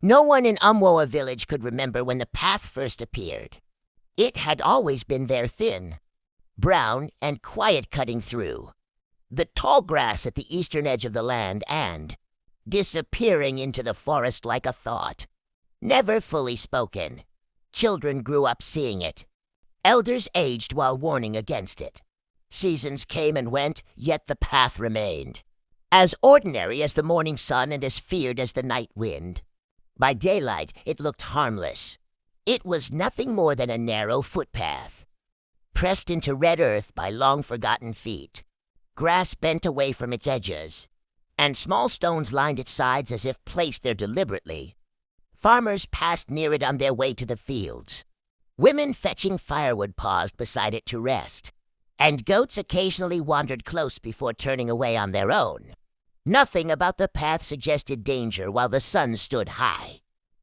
No one in Umwoa village could remember when the path first appeared. It had always been there, thin, brown, and quiet, cutting through the tall grass at the eastern edge of the land and disappearing into the forest like a thought. Never fully spoken, children grew up seeing it. Elders aged while warning against it. Seasons came and went, yet the path remained. As ordinary as the morning sun and as feared as the night wind. By daylight, it looked harmless. It was nothing more than a narrow footpath, pressed into red earth by long-forgotten feet. Grass bent away from its edges, and small stones lined its sides as if placed there deliberately. Farmers passed near it on their way to the fields. Women fetching firewood paused beside it to rest, and goats occasionally wandered close before turning away on their own. Nothing about the path suggested danger while the sun stood high.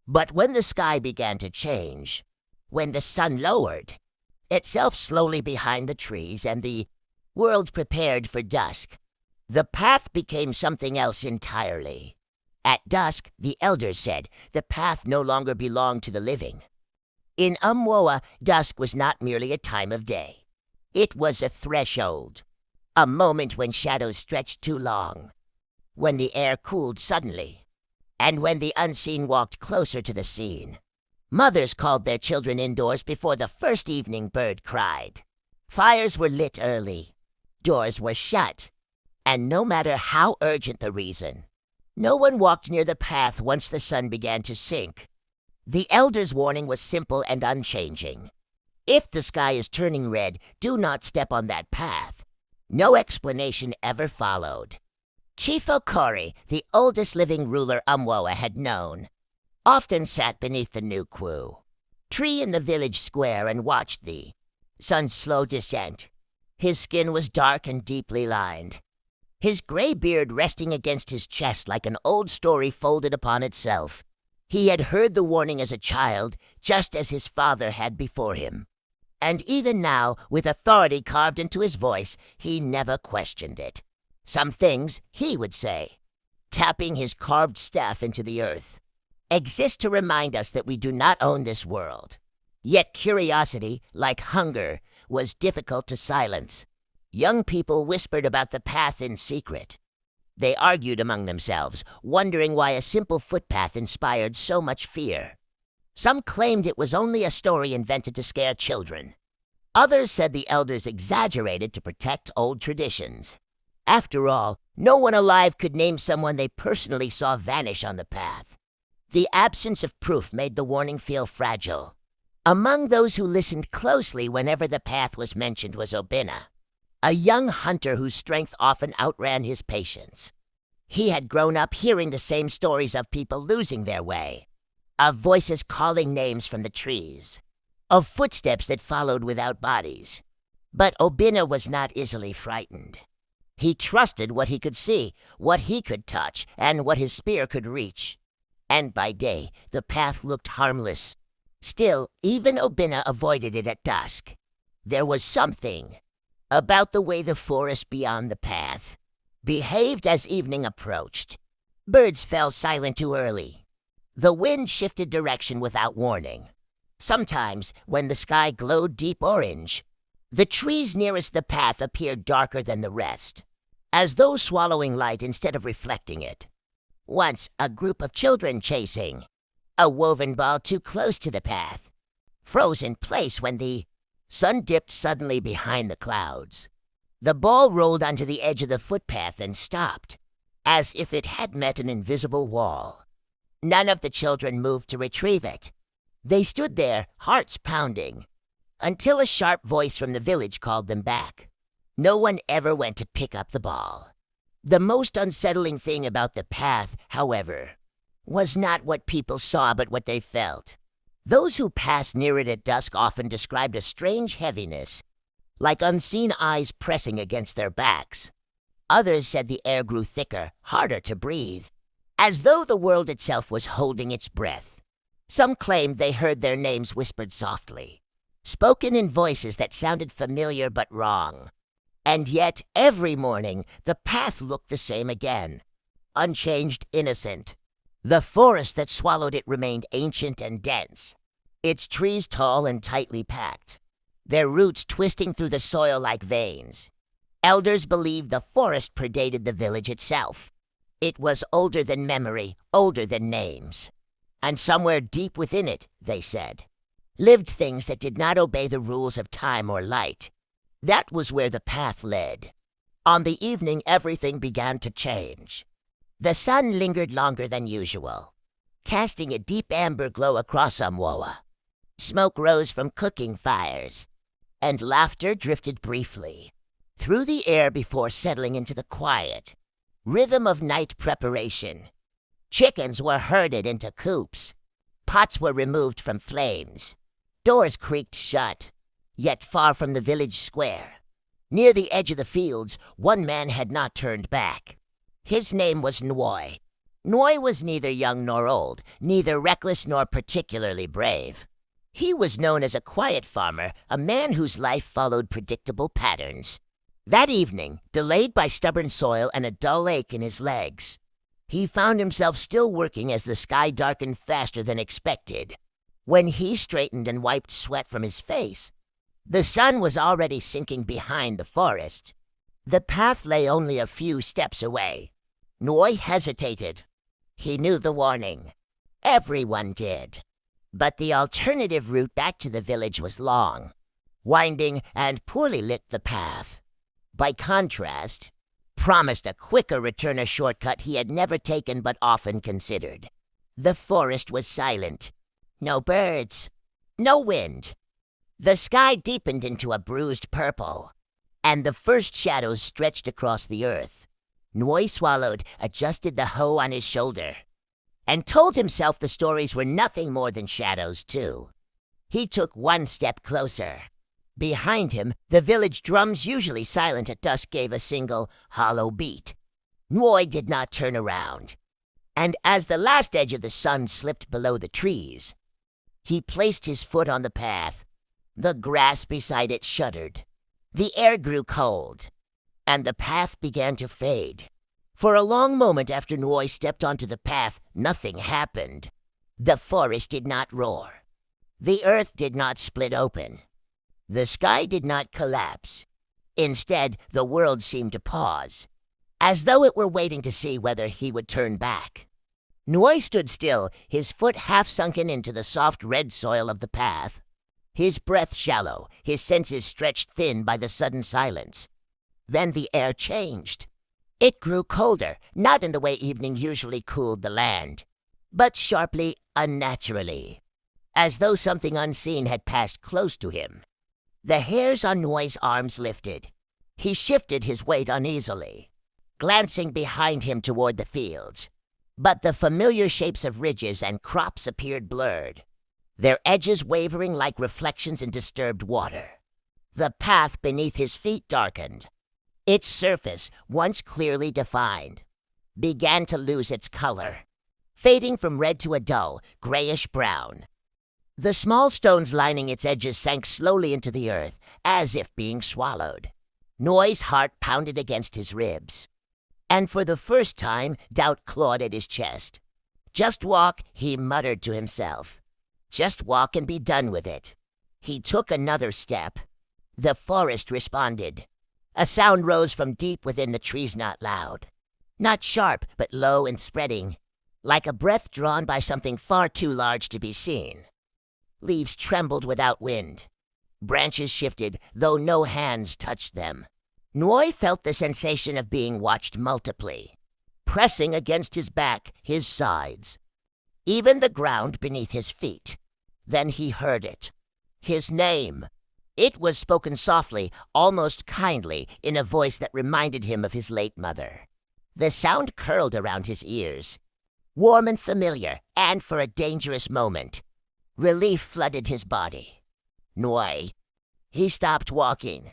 But when the sky began to change, when the sun lowered, itself slowly behind the trees, and the world prepared for dusk, the path became something else entirely. At dusk, the elders said, the path no longer belonged to the living. In Umwoa, dusk was not merely a time of day. It was a threshold, a moment when shadows stretched too long, when the air cooled suddenly, and when the unseen walked closer to the seen. Mothers called their children indoors before the first evening bird cried. Fires were lit early, doors were shut, and no matter how urgent the reason, no one walked near the path once the sun began to sink. The elders' warning was simple and unchanging. If the sky is turning red, do not step on that path. No explanation ever followed. Chief Okori, the oldest living ruler Umwoa had known, often sat beneath the Nukwu tree in the village square and watched the sun's slow descent. His skin was dark and deeply lined, his gray beard resting against his chest like an old story folded upon itself. He had heard the warning as a child, just as his father had before him. And even now, with authority carved into his voice, he never questioned it. Some things, he would say, tapping his carved staff into the earth, exist to remind us that we do not own this world. Yet curiosity, like hunger, was difficult to silence. Young people whispered about the path in secret. They argued among themselves, wondering why a simple footpath inspired so much fear. Some claimed it was only a story invented to scare children. Others said the elders exaggerated to protect old traditions. After all, no one alive could name someone they personally saw vanish on the path. The absence of proof made the warning feel fragile. Among those who listened closely whenever the path was mentioned was Obina, a young hunter whose strength often outran his patience. He had grown up hearing the same stories of people losing their way, of voices calling names from the trees, of footsteps that followed without bodies. But Obina was not easily frightened. He trusted what he could see, what he could touch, and what his spear could reach. And by day, the path looked harmless. Still, even Obina avoided it at dusk. There was something about the way the forest beyond the path behaved as evening approached. Birds fell silent too early. The wind shifted direction without warning. Sometimes, when the sky glowed deep orange, the trees nearest the path appeared darker than the rest, as though swallowing light instead of reflecting it. Once, a group of children chasing a woven ball too close to the path froze in place when the sun dipped suddenly behind the clouds. The ball rolled onto the edge of the footpath and stopped, as if it had met an invisible wall. None of the children moved to retrieve it. They stood there, hearts pounding, until a sharp voice from the village called them back. No one ever went to pick up the ball. The most unsettling thing about the path, however, was not what people saw but what they felt. Those who passed near it at dusk often described a strange heaviness, like unseen eyes pressing against their backs. Others said the air grew thicker, harder to breathe, as though the world itself was holding its breath. Some claimed they heard their names whispered softly, spoken in voices that sounded familiar but wrong. And yet, every morning, the path looked the same again, unchanged, innocent. The forest that swallowed it remained ancient and dense, its trees tall and tightly packed, their roots twisting through the soil like veins. Elders believed the forest predated the village itself. It was older than memory, older than names. And somewhere deep within it, they said, lived things that did not obey the rules of time or light. That was where the path led. On the evening, everything began to change. The sun lingered longer than usual, casting a deep amber glow across Umwoa. Smoke rose from cooking fires, and laughter drifted briefly through the air before settling into the quiet rhythm of night preparation. Chickens were herded into coops. Pots were removed from flames. Doors creaked shut, yet far from the village square. Near the edge of the fields, one man had not turned back. His name was Nwoi. Nwoi was neither young nor old, neither reckless nor particularly brave. He was known as a quiet farmer, a man whose life followed predictable patterns. That evening, delayed by stubborn soil and a dull ache in his legs, he found himself still working as the sky darkened faster than expected. When he straightened and wiped sweat from his face, the sun was already sinking behind the forest. The path lay only a few steps away. Nwoi hesitated. He knew the warning. Everyone did. But the alternative route back to the village was long, winding, and poorly lit the path. By contrast, promised a quicker return, a shortcut he had never taken but often considered. The forest was silent. No birds. No wind. The sky deepened into a bruised purple, and the first shadows stretched across the earth. Nwoi swallowed, adjusted the hoe on his shoulder, and told himself the stories were nothing more than shadows, too. He took one step closer. Behind him, the village drums, usually silent at dusk, gave a single, hollow beat. Nwoi did not turn around, and as the last edge of the sun slipped below the trees, he placed his foot on the path. The grass beside it shuddered. The air grew cold, and the path began to fade. For a long moment after Nwoi stepped onto the path, nothing happened. The forest did not roar. The earth did not split open. The sky did not collapse. Instead, the world seemed to pause, as though it were waiting to see whether he would turn back. Nwoi stood still, his foot half sunken into the soft red soil of the path, his breath shallow, his senses stretched thin by the sudden silence. Then the air changed. It grew colder, not in the way evening usually cooled the land, but sharply, unnaturally, as though something unseen had passed close to him. The hairs on Nwoi's arms lifted. He shifted his weight uneasily, glancing behind him toward the fields. But the familiar shapes of ridges and crops appeared blurred, their edges wavering like reflections in disturbed water. The path beneath his feet darkened. Its surface, once clearly defined, began to lose its color, fading from red to a dull, grayish-brown. The small stones lining its edges sank slowly into the earth, as if being swallowed. Nwoi's heart pounded against his ribs, and for the first time doubt clawed at his chest. "Just walk," he muttered to himself. "Just walk and be done with it." He took another step. The forest responded. A sound rose from deep within the trees, not loud, not sharp, but low and spreading, like a breath drawn by something far too large to be seen. Leaves trembled without wind. Branches shifted, though no hands touched them. Nwoi felt the sensation of being watched multiply, pressing against his back, his sides, even the ground beneath his feet. Then he heard it. His name. It was spoken softly, almost kindly, in a voice that reminded him of his late mother. The sound curled around his ears, warm and familiar, and for a dangerous moment, relief flooded his body. "Nwoi." He stopped walking.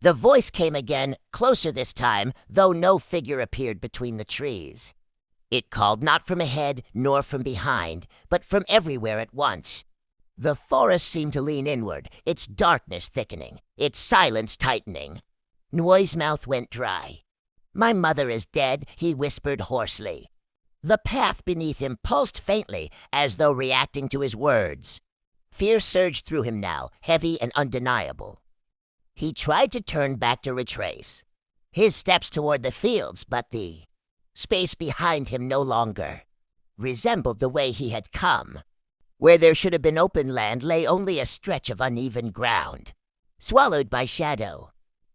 The voice came again, closer this time, though no figure appeared between the trees. It called not from ahead nor from behind, but from everywhere at once. The forest seemed to lean inward, its darkness thickening, its silence tightening. Nwoi's mouth went dry. "My mother is dead," he whispered hoarsely. The path beneath him pulsed faintly, as though reacting to his words. Fear surged through him now, heavy and undeniable. He tried to turn back to retrace his steps toward the fields, but the space behind him no longer resembled the way he had come. Where there should have been open land lay only a stretch of uneven ground, swallowed by shadow.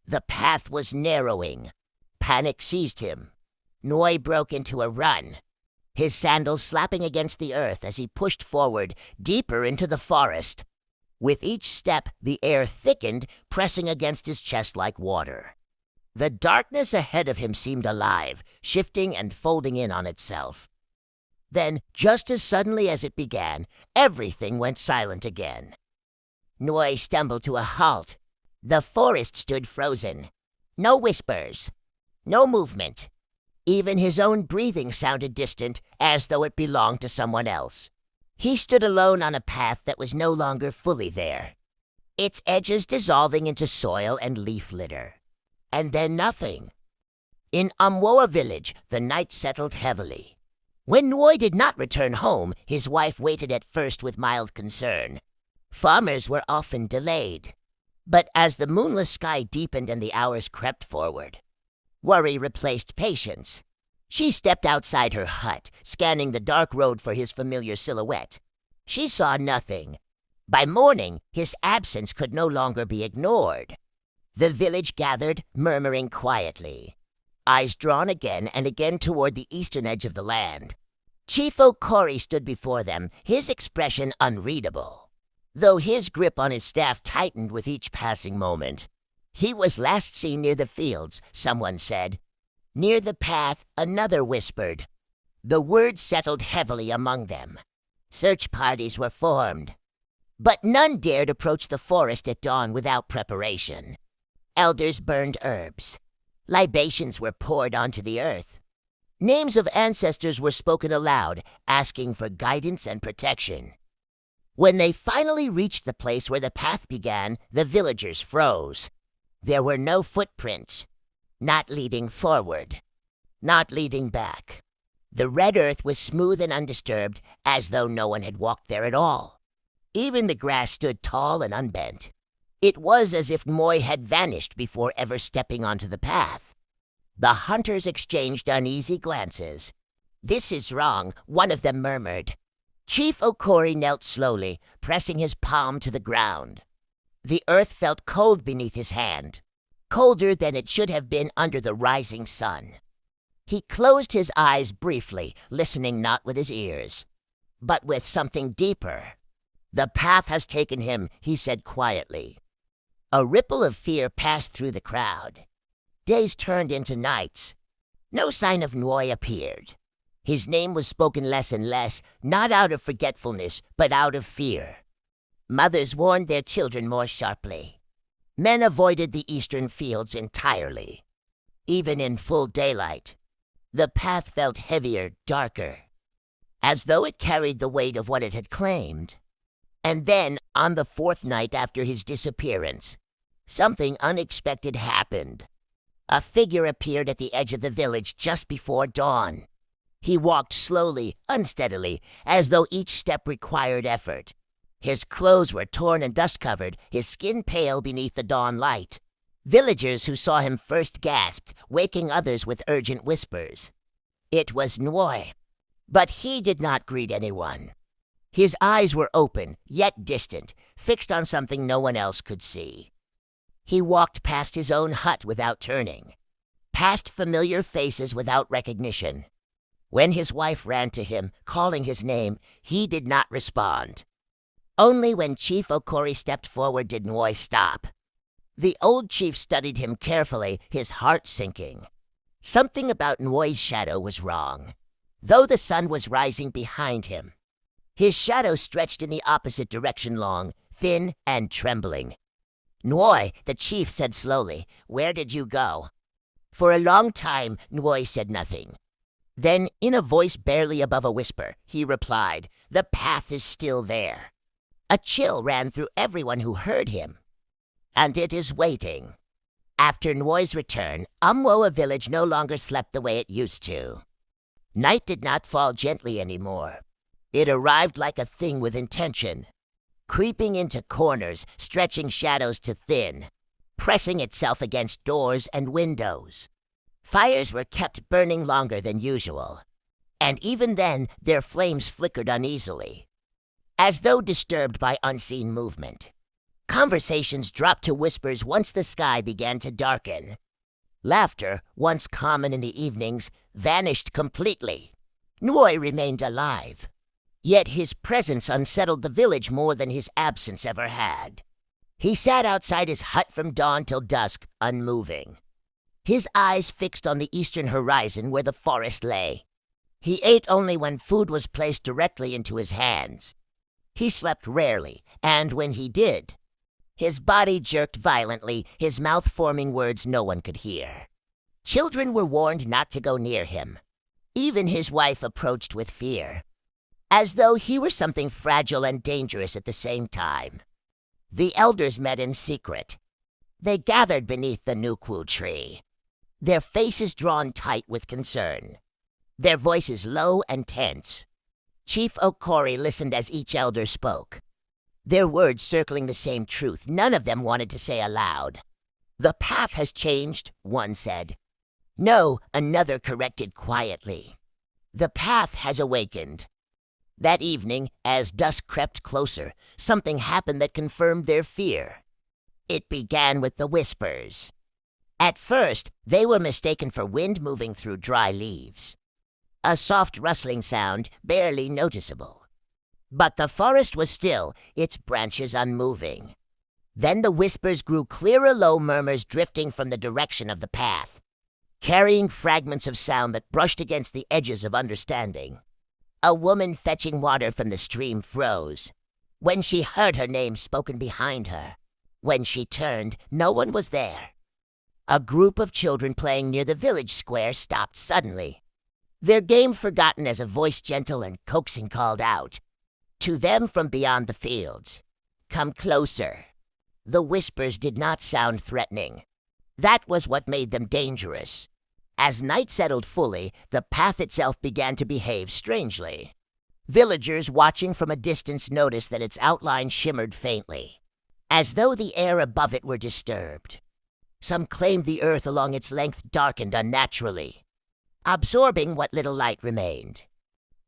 The path was narrowing. Panic seized him. Noi broke into a run, his sandals slapping against the earth as he pushed forward, deeper into the forest. With each step, the air thickened, pressing against his chest like water. The darkness ahead of him seemed alive, shifting and folding in on itself. Then, just as suddenly as it began, everything went silent again. Noi stumbled to a halt. The forest stood frozen. No whispers. No movement. Even his own breathing sounded distant, as though it belonged to someone else. He stood alone on a path that was no longer fully there, its edges dissolving into soil and leaf litter. And then nothing. In Amwoa village, the night settled heavily. When Noi did not return home, his wife waited at first with mild concern. Farmers were often delayed. But as the moonless sky deepened and the hours crept forward, worry replaced patience. She stepped outside her hut, scanning the dark road for his familiar silhouette. She saw nothing. By morning, his absence could no longer be ignored. The village gathered, murmuring quietly, eyes drawn again and again toward the eastern edge of the land. Chief Okori stood before them, his expression unreadable, though his grip on his staff tightened with each passing moment. He was last seen near the fields, someone said. Near the path, another whispered. The words settled heavily among them. Search parties were formed, but none dared approach the forest at dawn without preparation. Elders burned herbs. Libations were poured onto the earth. Names of ancestors were spoken aloud, asking for guidance and protection. When they finally reached the place where the path began, the villagers froze. There were no footprints, not leading forward, not leading back. The red earth was smooth and undisturbed, as though no one had walked there at all. Even the grass stood tall and unbent. It was as if Moi had vanished before ever stepping onto the path. The hunters exchanged uneasy glances. "This is wrong," one of them murmured. Chief Okori knelt slowly, pressing his palm to the ground. The earth felt cold beneath his hand, colder than it should have been under the rising sun. He closed his eyes briefly, listening not with his ears, but with something deeper. "The path has taken him," he said quietly. A ripple of fear passed through the crowd. Days turned into nights. No sign of Noi appeared. His name was spoken less and less, not out of forgetfulness, but out of fear. Mothers warned their children more sharply. Men avoided the eastern fields entirely. Even in full daylight, the path felt heavier, darker, as though it carried the weight of what it had claimed. And then, on the fourth night after his disappearance, something unexpected happened. A figure appeared at the edge of the village just before dawn. He walked slowly, unsteadily, as though each step required effort. His clothes were torn and dust-covered, his skin pale beneath the dawn light. Villagers who saw him first gasped, waking others with urgent whispers. It was Noi, but he did not greet anyone. His eyes were open, yet distant, fixed on something no one else could see. He walked past his own hut without turning, past familiar faces without recognition. When his wife ran to him, calling his name, he did not respond. Only when Chief Okori stepped forward did Noi stop. The old chief studied him carefully, his heart sinking. Something about Noi's shadow was wrong, though the sun was rising behind him. His shadow stretched in the opposite direction long, thin and trembling. "Noi," the chief said slowly, "where did you go?" For a long time, Noi said nothing. Then, in a voice barely above a whisper, he replied, "The path is still there." A chill ran through everyone who heard him. "And it is waiting." After Noi's return, Amwoa village no longer slept the way it used to. Night did not fall gently anymore. It arrived like a thing with intention, creeping into corners, stretching shadows to thin, pressing itself against doors and windows. Fires were kept burning longer than usual, and even then their flames flickered uneasily, as though disturbed by unseen movement. Conversations dropped to whispers once the sky began to darken. Laughter, once common in the evenings, vanished completely. Nwoy remained alive, yet his presence unsettled the village more than his absence ever had. He sat outside his hut from dawn till dusk, unmoving, his eyes fixed on the eastern horizon where the forest lay. He ate only when food was placed directly into his hands. He slept rarely, and when he did, his body jerked violently, his mouth forming words no one could hear. Children were warned not to go near him. Even his wife approached with fear, as though he were something fragile and dangerous at the same time. The elders met in secret. They gathered beneath the Nukwu tree, their faces drawn tight with concern, their voices low and tense. Chief Okori listened as each elder spoke, their words circling the same truth none of them wanted to say aloud. "The path has changed," one said. "No," another corrected quietly. "The path has awakened." That evening, as dusk crept closer, something happened that confirmed their fear. It began with the whispers. At first, they were mistaken for wind moving through dry leaves, a soft rustling sound barely noticeable. But the forest was still, its branches unmoving. Then the whispers grew clearer, low murmurs drifting from the direction of the path, carrying fragments of sound that brushed against the edges of understanding. A woman fetching water from the stream froze when she heard her name spoken behind her. When she turned, no one was there. A group of children playing near the village square stopped suddenly, their game forgotten as a voice gentle and coaxing called out to them from beyond the fields, "Come closer." The whispers did not sound threatening. That was what made them dangerous. As night settled fully, the path itself began to behave strangely. Villagers watching from a distance noticed that its outline shimmered faintly, as though the air above it were disturbed. Some claimed the earth along its length darkened unnaturally, absorbing what little light remained.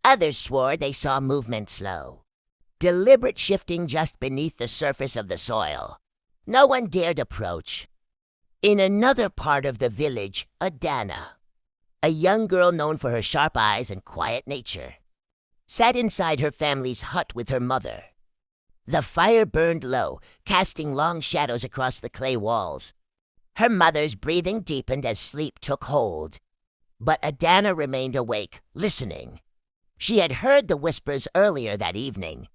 Others swore they saw movement slow, deliberate shifting just beneath the surface of the soil. No one dared approach. In another part of the village, Adana, a young girl known for her sharp eyes and quiet nature, sat inside her family's hut with her mother. The fire burned low, casting long shadows across the clay walls. Her mother's breathing deepened as sleep took hold. But Adana remained awake, listening. She had heard the whispers earlier that evening.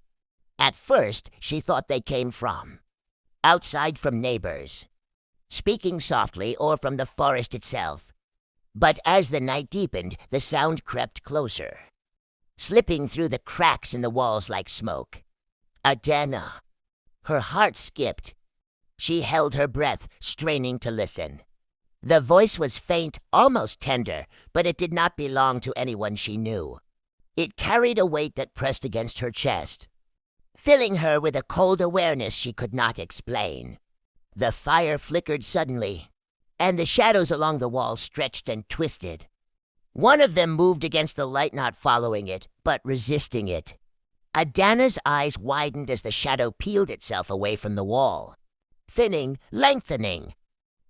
At first, she thought they came from outside, from neighbors, speaking softly, or from the forest itself. But as the night deepened, the sound crept closer, slipping through the cracks in the walls like smoke. Adana, her heart skipped. She held her breath, straining to listen. The voice was faint, almost tender, but it did not belong to anyone she knew. It carried a weight that pressed against her chest, filling her with a cold awareness she could not explain. The fire flickered suddenly, and the shadows along the wall stretched and twisted. One of them moved against the light, not following it, but resisting it. Adana's eyes widened as the shadow peeled itself away from the wall, thinning, lengthening,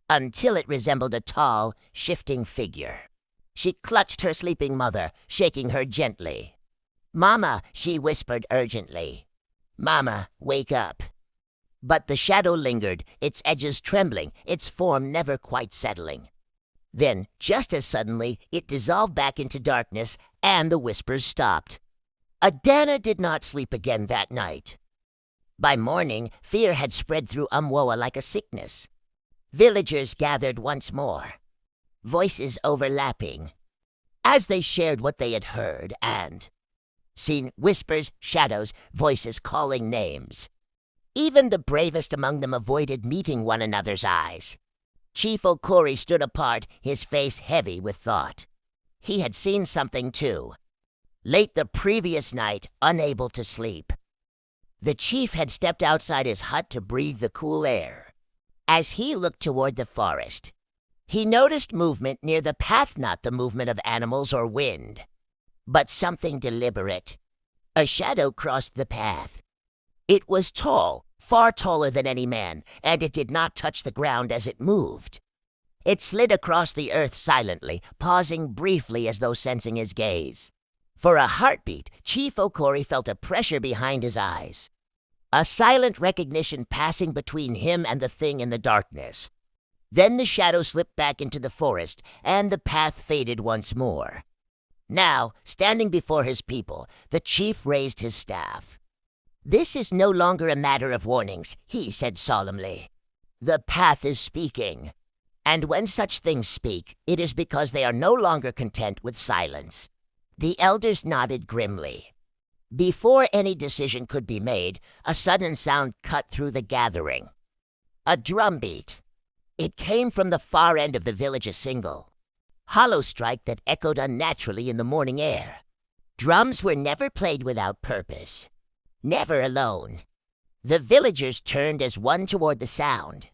until it resembled a tall, shifting figure. She clutched her sleeping mother, shaking her gently. "Mama," she whispered urgently. "Mama, wake up." But the shadow lingered, its edges trembling, its form never quite settling. Then, just as suddenly, it dissolved back into darkness, and the whispers stopped. Adana did not sleep again that night. By morning, fear had spread through Umwoa like a sickness. Villagers gathered once more, voices overlapping, as they shared what they had heard and seen. Whispers, shadows, voices calling names. Even the bravest among them avoided meeting one another's eyes. Chief Okori stood apart, his face heavy with thought. He had seen something too. Late the previous night, unable to sleep, the chief had stepped outside his hut to breathe the cool air. As he looked toward the forest, he noticed movement near the path, not the movement of animals or wind, but something deliberate. A shadow crossed the path. It was tall, far taller than any man, and it did not touch the ground as it moved. It slid across the earth silently, pausing briefly as though sensing his gaze. For a heartbeat, Chief Okori felt a pressure behind his eyes. A silent recognition passing between him and the thing in the darkness. Then the shadow slipped back into the forest, and the path faded once more. Now, standing before his people, the chief raised his staff. "This is no longer a matter of warnings," he said solemnly. "The path is speaking. And when such things speak, it is because they are no longer content with silence." The elders nodded grimly. Before any decision could be made, a sudden sound cut through the gathering. A drum beat. It came from the far end of the village, a single, hollow strike that echoed unnaturally in the morning air. Drums were never played without purpose, never alone. The villagers turned as one toward the sound.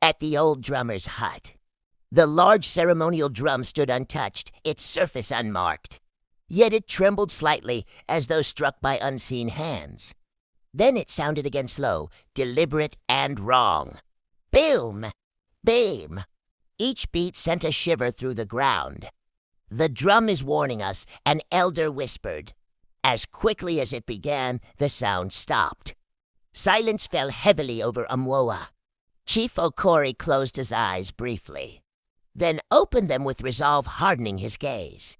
At the old drummer's hut, the large ceremonial drum stood untouched, its surface unmarked. Yet it trembled slightly, as though struck by unseen hands. Then it sounded again, slow, deliberate, and wrong. Boom! Beam! Each beat sent a shiver through the ground. "The drum is warning us," an elder whispered. As quickly as it began, the sound stopped. Silence fell heavily over Umwoa. Chief Okori closed his eyes briefly, then opened them with resolve hardening his gaze.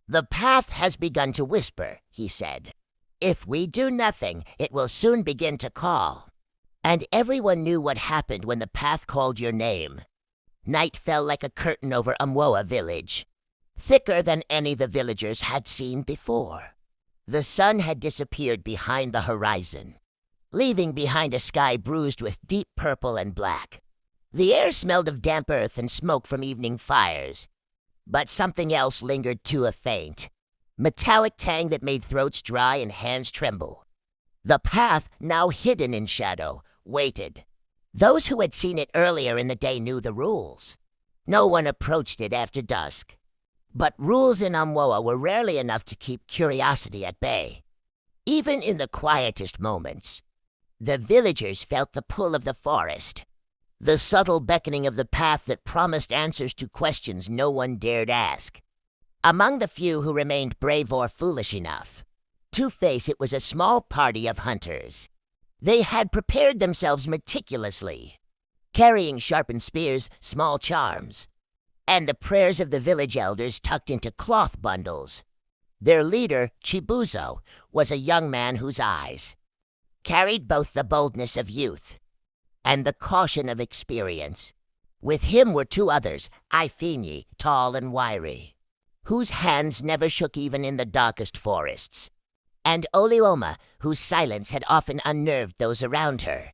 "The path has begun to whisper," he said. "If we do nothing, it will soon begin to call." And everyone knew what happened when the path called your name. Night fell like a curtain over Umwoa village, thicker than any the villagers had seen before. The sun had disappeared behind the horizon, leaving behind a sky bruised with deep purple and black. The air smelled of damp earth and smoke from evening fires. But something else lingered too, a faint, metallic tang that made throats dry and hands tremble. The path, now hidden in shadow, waited. Those who had seen it earlier in the day knew the rules. No one approached it after dusk. But rules in Umwoa were rarely enough to keep curiosity at bay. Even in the quietest moments, the villagers felt the pull of the forest, the subtle beckoning of the path that promised answers to questions no one dared ask. Among the few who remained brave or foolish enough to face it was a small party of hunters. They had prepared themselves meticulously, carrying sharpened spears, small charms, and the prayers of the village elders tucked into cloth bundles. Their leader, Chibuzo, was a young man whose eyes carried both the boldness of youth and the caution of experience. With him were two others, Ifinyi, tall and wiry, whose hands never shook even in the darkest forests, and Olioma, whose silence had often unnerved those around her,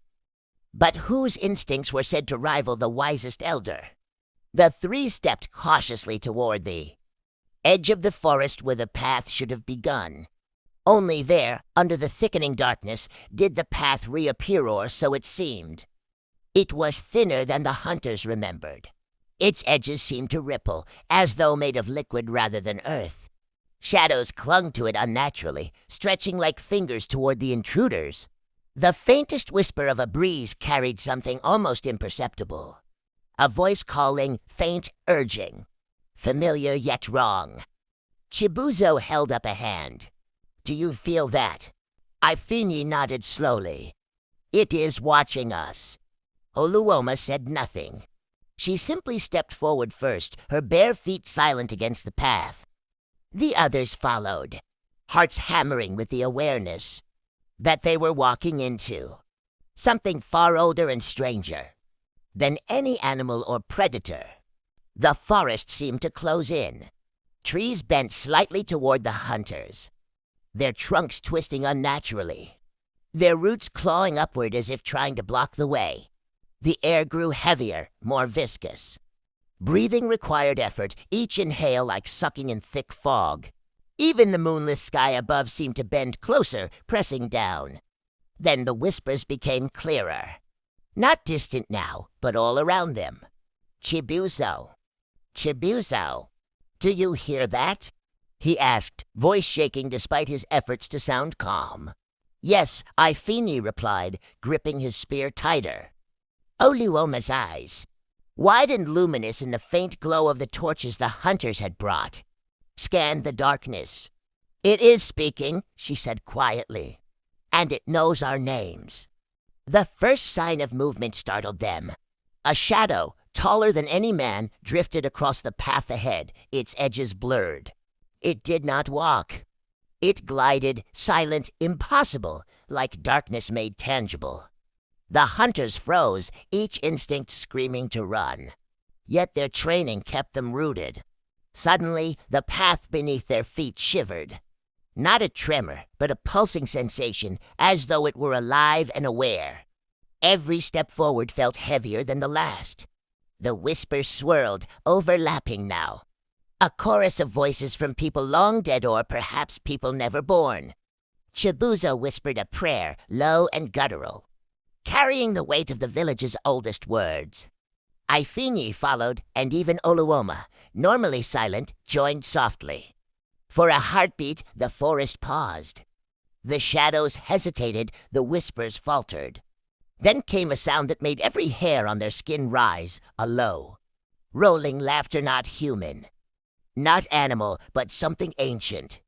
but whose instincts were said to rival the wisest elder. The three stepped cautiously toward the edge of the forest where the path should have begun. Only there, under the thickening darkness, did the path reappear, or so it seemed. It was thinner than the hunters remembered. Its edges seemed to ripple, as though made of liquid rather than earth. Shadows clung to it unnaturally, stretching like fingers toward the intruders. The faintest whisper of a breeze carried something almost imperceptible. A voice calling, faint, urging. Familiar yet wrong. Chibuzo held up a hand. "Do you feel that?" Ifinyi nodded slowly. "It is watching us." Oluoma said nothing. She simply stepped forward first, her bare feet silent against the path. The others followed, hearts hammering with the awareness that they were walking into something far older and stranger than any animal or predator. The forest seemed to close in, trees bent slightly toward the hunters, their trunks twisting unnaturally, their roots clawing upward as if trying to block the way. The air grew heavier, more viscous. Breathing required effort, each inhale like sucking in thick fog. Even the moonless sky above seemed to bend closer, pressing down. Then the whispers became clearer. Not distant now, but all around them. Chibuzo. Chibuzo. Do you hear that? He asked, voice shaking despite his efforts to sound calm. Yes, Ifini replied, gripping his spear tighter. Oluoma's eyes, wide and luminous in the faint glow of the torches the hunters had brought, scanned the darkness. It is speaking, she said quietly, and it knows our names. The first sign of movement startled them. A shadow, taller than any man, drifted across the path ahead, its edges blurred. It did not walk. It glided, silent, impossible, like darkness made tangible. The hunters froze, each instinct screaming to run. Yet their training kept them rooted. Suddenly, the path beneath their feet shivered. Not a tremor, but a pulsing sensation, as though it were alive and aware. Every step forward felt heavier than the last. The whispers swirled, overlapping now. A chorus of voices from people long dead or perhaps people never born. Chibuzo whispered a prayer, low and guttural, carrying the weight of the village's oldest words. Ifini followed, and even Oluoma, normally silent, joined softly. For a heartbeat, the forest paused. The shadows hesitated, the whispers faltered. Then came a sound that made every hair on their skin rise, a low, rolling laughter not human. Not animal, but something ancient,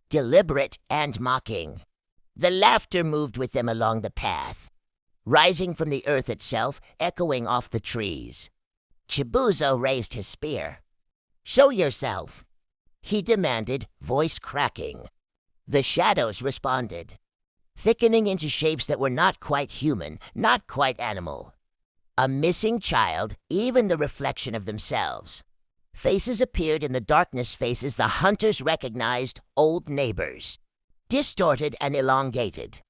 deliberate and mocking. The laughter moved with them along the path, rising from the earth itself, echoing off the trees. Chibuzo raised his spear. Show yourself, he demanded, voice cracking. The shadows responded, thickening into shapes that were not quite human, not quite animal. A missing child, even the reflection of themselves. Faces appeared in the darkness, faces the hunters recognized, old neighbors, distorted and elongated.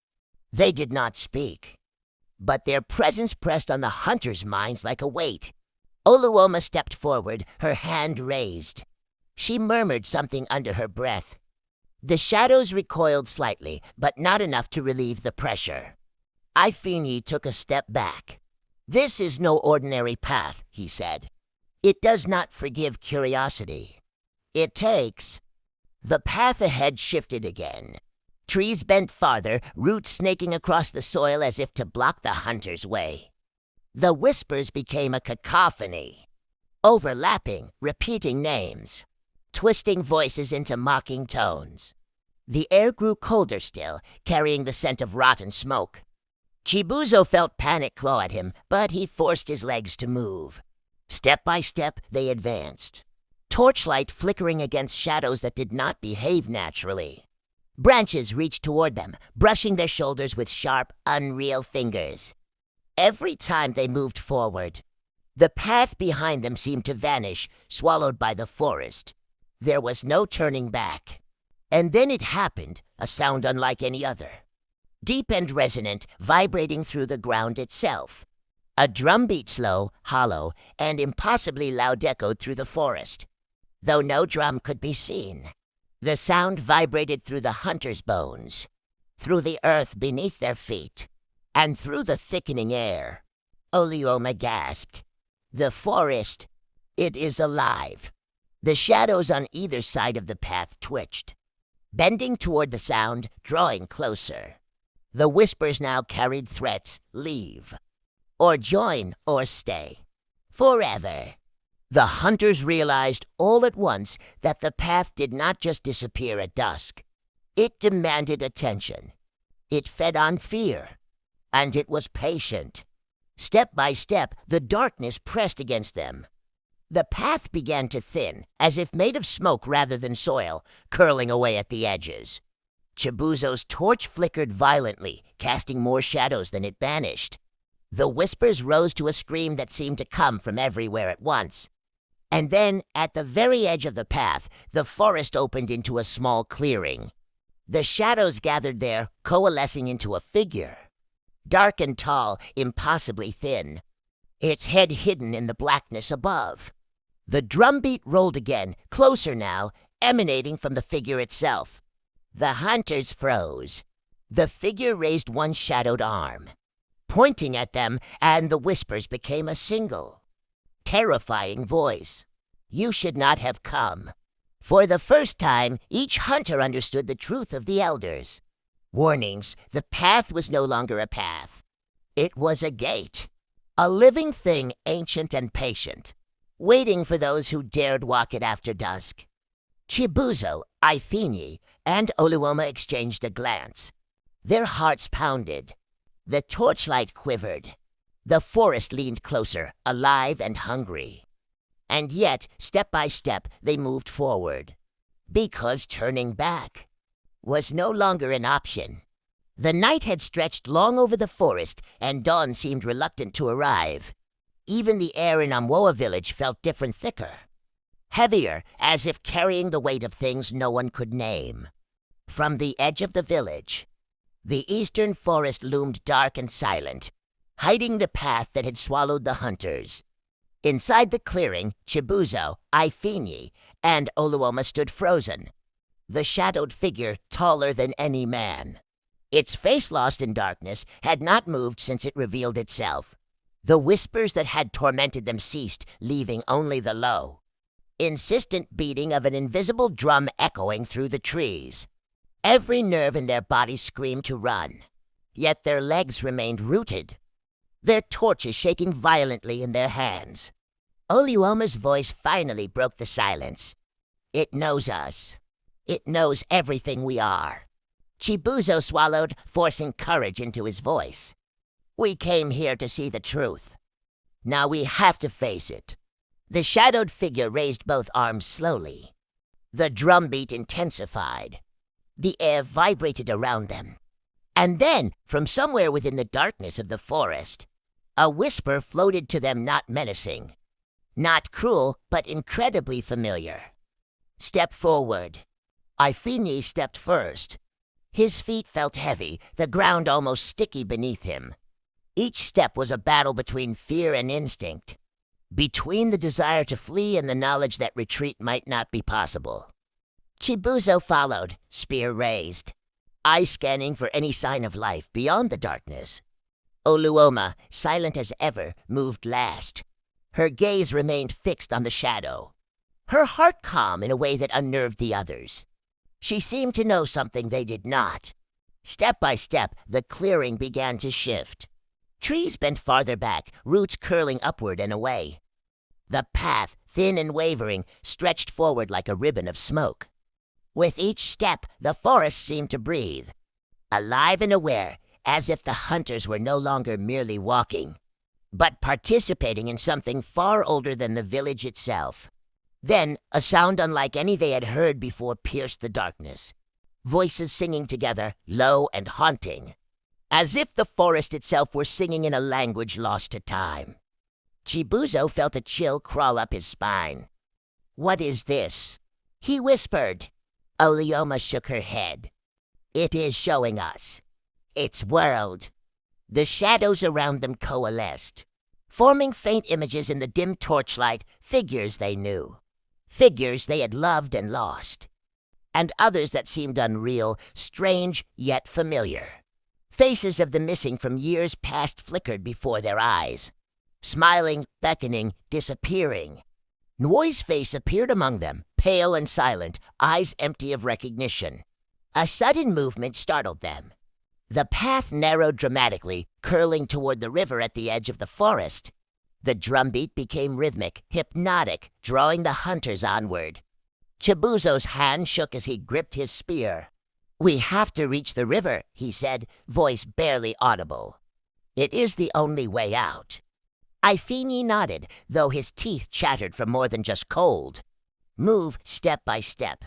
They did not speak, but their presence pressed on the hunters' minds like a weight. Oluoma stepped forward, her hand raised. She murmured something under her breath. The shadows recoiled slightly, but not enough to relieve the pressure. Ifini took a step back. This is no ordinary path, he said. It does not forgive curiosity. It takes. The path ahead shifted again. Trees bent farther, roots snaking across the soil as if to block the hunter's way. The whispers became a cacophony, overlapping, repeating names, twisting voices into mocking tones. The air grew colder still, carrying the scent of rotten smoke. Chibuzo felt panic claw at him, but he forced his legs to move. Step by step, they advanced, torchlight flickering against shadows that did not behave naturally. Branches reached toward them, brushing their shoulders with sharp, unreal fingers. Every time they moved forward, the path behind them seemed to vanish, swallowed by the forest. There was no turning back. And then it happened, a sound unlike any other. Deep and resonant, vibrating through the ground itself. A drum beat slow, hollow, and impossibly loud echoed through the forest, though no drum could be seen. The sound vibrated through the hunters' bones, through the earth beneath their feet, and through the thickening air. Oluoma gasped. The forest, it is alive. The shadows on either side of the path twitched, bending toward the sound, drawing closer. The whispers now carried threats, leave. Or join, or stay. Forever. The hunters realized all at once that the path did not just disappear at dusk. It demanded attention. It fed on fear. And it was patient. Step by step, the darkness pressed against them. The path began to thin, as if made of smoke rather than soil, curling away at the edges. Chibuzo's torch flickered violently, casting more shadows than it banished. The whispers rose to a scream that seemed to come from everywhere at once. And then, at the very edge of the path, the forest opened into a small clearing. The shadows gathered there, coalescing into a figure. Dark and tall, impossibly thin. Its head hidden in the blackness above. The drumbeat rolled again, closer now, emanating from the figure itself. The hunters froze. The figure raised one shadowed arm, pointing at them, and the whispers became a single, terrifying voice. You should not have come. For the first time, each hunter understood the truth of the elders. Warnings, the path was no longer a path. It was a gate, a living thing, ancient and patient, waiting for those who dared walk it after dusk. Chibuzo, Ifini, and Oluoma exchanged a glance. Their hearts pounded. The torchlight quivered. The forest leaned closer, alive and hungry. And yet, step by step, they moved forward. Because turning back was no longer an option. The night had stretched long over the forest, and dawn seemed reluctant to arrive. Even the air in Amwoa village felt different, thicker. Heavier, as if carrying the weight of things no one could name. From the edge of the village, the eastern forest loomed dark and silent, hiding the path that had swallowed the hunters. Inside the clearing, Chibuzo, Ifini, and Oluoma stood frozen, the shadowed figure taller than any man. Its face lost in darkness had not moved since it revealed itself. The whispers that had tormented them ceased, leaving only the low, insistent beating of an invisible drum echoing through the trees. Every nerve in their bodies screamed to run, yet their legs remained rooted, their torches shaking violently in their hands. Oluoma's voice finally broke the silence. It knows us. It knows everything we are. Chibuzo swallowed, forcing courage into his voice. We came here to see the truth. Now we have to face it. The shadowed figure raised both arms slowly. The drumbeat intensified. The air vibrated around them. And then, from somewhere within the darkness of the forest, a whisper floated to them, not menacing, not cruel, but incredibly familiar. Step forward. Ifini stepped first. His feet felt heavy, the ground almost sticky beneath him. Each step was a battle between fear and instinct, between the desire to flee and the knowledge that retreat might not be possible. Chibuzo followed, spear raised, eye scanning for any sign of life beyond the darkness. Oluoma, silent as ever, moved last. Her gaze remained fixed on the shadow, her heart calm in a way that unnerved the others. She seemed to know something they did not. Step by step, the clearing began to shift. Trees bent farther back, roots curling upward and away. The path, thin and wavering, stretched forward like a ribbon of smoke. With each step, the forest seemed to breathe, alive and aware, as if the hunters were no longer merely walking, but participating in something far older than the village itself. Then, a sound unlike any they had heard before pierced the darkness. Voices singing together, low and haunting, as if the forest itself were singing in a language lost to time. Chibuzo felt a chill crawl up his spine. What is this? He whispered. Oluoma shook her head. It is showing us. Its world. The shadows around them coalesced, forming faint images in the dim torchlight, figures they knew. Figures they had loved and lost. And others that seemed unreal, strange yet familiar. Faces of the missing from years past flickered before their eyes. Smiling, beckoning, disappearing. Nwai's face appeared among them, pale and silent, eyes empty of recognition. A sudden movement startled them. The path narrowed dramatically, curling toward the river at the edge of the forest. The drumbeat became rhythmic, hypnotic, drawing the hunters onward. Chibuzo's hand shook as he gripped his spear. We have to reach the river, he said, voice barely audible. It is the only way out. Ifini nodded, though his teeth chattered from more than just cold. Move step by step.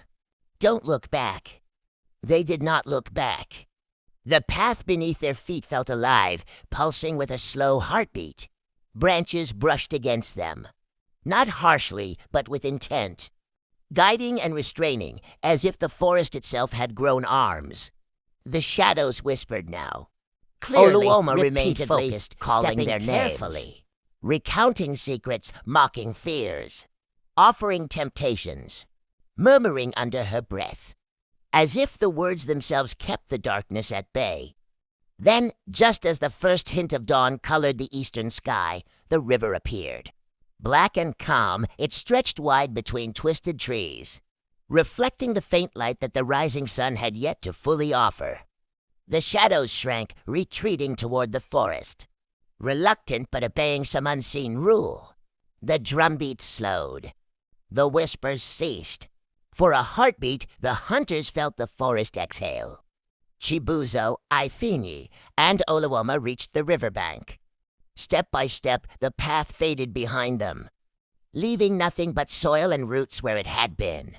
Don't look back. They did not look back. The path beneath their feet felt alive, pulsing with a slow heartbeat. Branches brushed against them, not harshly, but with intent, guiding and restraining, as if the forest itself had grown arms. The shadows whispered now. Clearly, Oluoma remained focused, calling their names, recounting secrets, mocking fears. offering temptations, murmuring under her breath, as if the words themselves kept the darkness at bay. Then, just as the first hint of dawn colored the eastern sky, the river appeared. Black and calm, it stretched wide between twisted trees, reflecting the faint light that the rising sun had yet to fully offer. The shadows shrank, retreating toward the forest, reluctant but obeying some unseen rule. The drumbeat slowed. The whispers ceased. For a heartbeat, the hunters felt the forest exhale. Chibuzo, Ifini, and Oluoma reached the riverbank. Step by step, the path faded behind them, leaving nothing but soil and roots where it had been.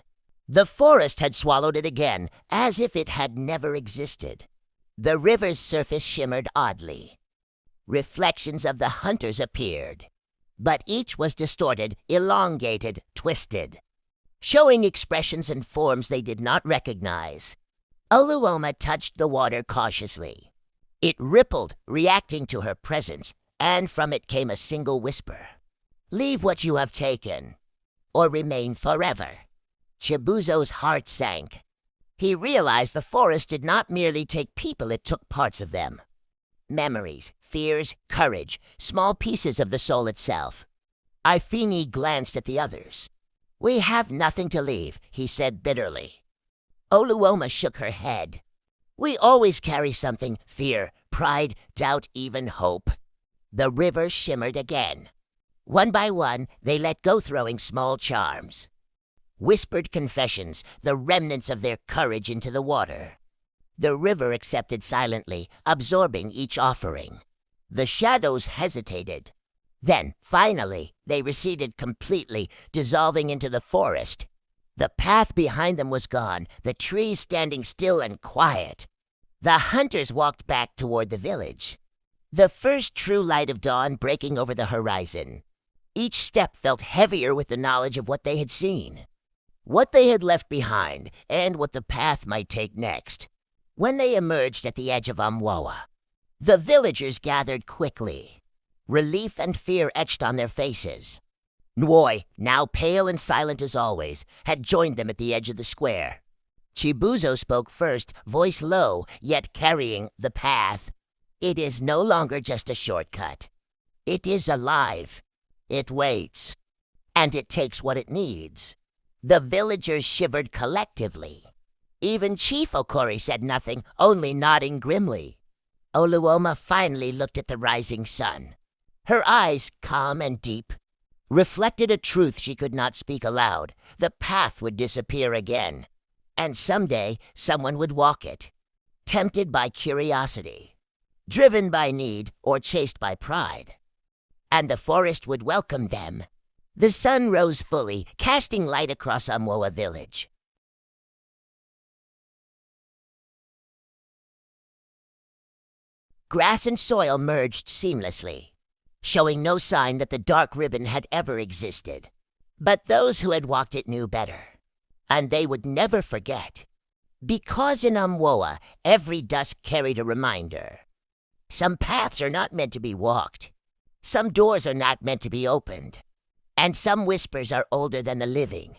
The forest had swallowed it again, as if it had never existed. The river's surface shimmered oddly. Reflections of the hunters appeared, but each was distorted, elongated, twisted, showing expressions and forms they did not recognize. Oluoma touched the water cautiously. It rippled, reacting to her presence, and from it came a single whisper. "Leave what you have taken, or remain forever." Chibuzo's heart sank. He realized the forest did not merely take people, it took parts of them. Memories, fears, courage, small pieces of the soul itself. Ifini glanced at the others. "We have nothing to leave," he said bitterly. Oluoma shook her head. "We always carry something, fear, pride, doubt, even hope." The river shimmered again. One by one, they let go, throwing small charms. Whispered confessions, the remnants of their courage into the water. The river accepted silently, absorbing each offering. The shadows hesitated. Then, finally, they receded completely, dissolving into the forest. The path behind them was gone, the trees standing still and quiet. The hunters walked back toward the village, the first true light of dawn breaking over the horizon. Each step felt heavier with the knowledge of what they had seen, what they had left behind, and what the path might take next. When they emerged at the edge of Amwoa, the villagers gathered quickly. Relief and fear etched on their faces. Nwoi, now pale and silent as always, had joined them at the edge of the square. Chibuzo spoke first, voice low, yet carrying the path. "It is no longer just a shortcut. It is alive. It waits. And it takes what it needs." The villagers shivered collectively. Even Chief Okori said nothing, only nodding grimly. Oluoma finally looked at the rising sun. Her eyes, calm and deep, reflected a truth she could not speak aloud. The path would disappear again, and someday someone would walk it, tempted by curiosity, driven by need, or chased by pride. And the forest would welcome them. The sun rose fully, casting light across Amwoa village. Grass and soil merged seamlessly, showing no sign that the dark ribbon had ever existed. But those who had walked it knew better, and they would never forget. Because in Amwoa, every dusk carried a reminder. Some paths are not meant to be walked. Some doors are not meant to be opened. And some whispers are older than the living.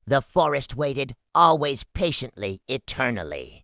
The forest waited, always patiently, eternally.